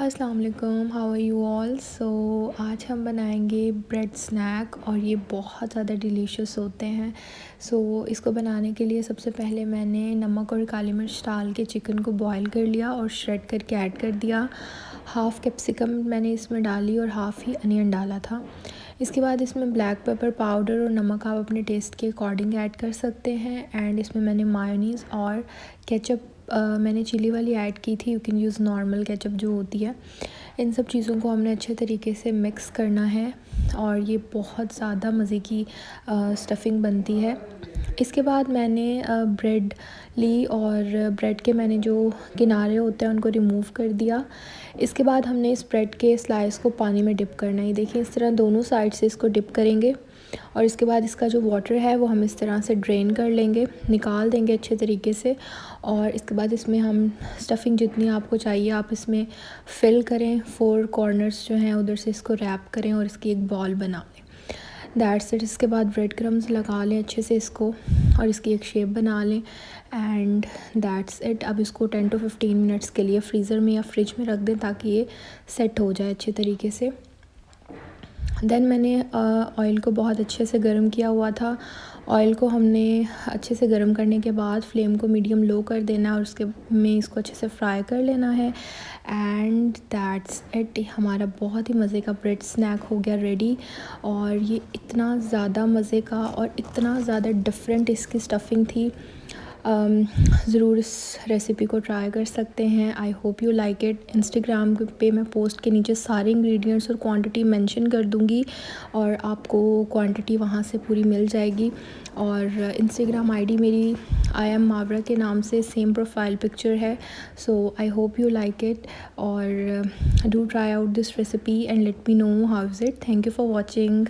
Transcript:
अस्सलाम वालेकुम, how are you all. आज हम बनाएंगे ब्रेड स्नैक और ये बहुत ज़्यादा डिलीशियस होते हैं। इसको बनाने के लिए सबसे पहले मैंने नमक और काली मिर्च डाल के चिकन को बॉईल कर लिया और श्रेड करके ऐड कर दिया। हाफ़ कैप्सिकम मैंने इसमें डाली और हाफ़ ही अनियन डाला था। इसके बाद इसमें ब्लैक पेपर पाउडर और नमक आप अपने टेस्ट के अकॉर्डिंग ऐड कर सकते हैं। एंड इसमें मैंने मायोनीज़ और केचप मैंने चिली वाली ऐड की थी। You can use normal ketchup जो होती है। इन सब चीज़ों को हमने अच्छे तरीके से मिक्स करना है और ये बहुत ज़्यादा मज़े की स्टफ़िंग बनती है। इसके बाद मैंने ब्रेड ली और ब्रेड के मैंने जो किनारे होते हैं उनको रिमूव कर दिया। इसके बाद हमने इस ब्रेड के स्लाइस को पानी में डिप करना है। देखिए इस तरह दोनों साइड से इसको डिप करेंगे और इसके बाद इसका जो वाटर है वो हम इस तरह से ड्रेन कर लेंगे, निकाल देंगे अच्छे तरीके से। और इसके बाद इसमें हम स्टफ़िंग जितनी आपको चाहिए आप इसमें फ़िल करें। 4 कॉर्नर्स जो हैं उधर से इसको रैप करें और इसकी एक बॉल बना लें। That's it. इसके बाद ब्रेड क्रम्स लगा लें अच्छे से इसको और इसकी एक शेप बना लें एंड दैट्स इट। अब इसको 10 to 15 मिनट्स के लिए फ्रीज़र में या फ्रिज में रख दें ताकि ये सेट हो जाए अच्छे तरीके से। देन मैंने ऑयल को बहुत अच्छे से गर्म किया हुआ था। ऑयल को हमने अच्छे से गर्म करने के बाद फ्लेम को मीडियम लो कर देना है और उसके में इसको अच्छे से फ्राई कर लेना है। एंड दैट्स इट, हमारा बहुत ही मज़े का ब्रेड स्नैक हो गया रेडी। और ये इतना ज़्यादा मज़े का और इतना ज़्यादा डिफरेंट इसकी स्टफ़िंग थी। ज़रूर इस रेसिपी को ट्राई कर सकते हैं। आई hope you like it. Instagram पे मैं पोस्ट के नीचे सारे इंग्रेडिएंट्स और क्वांटिटी मेंशन कर दूँगी और आपको क्वांटिटी वहाँ से पूरी मिल जाएगी। और इंस्टाग्राम आईडी मेरी आई एम मावरा के नाम से सेम प्रोफाइल पिक्चर है। So I hope you like it और do try out this recipe and let me know how is it. Thank you for watching.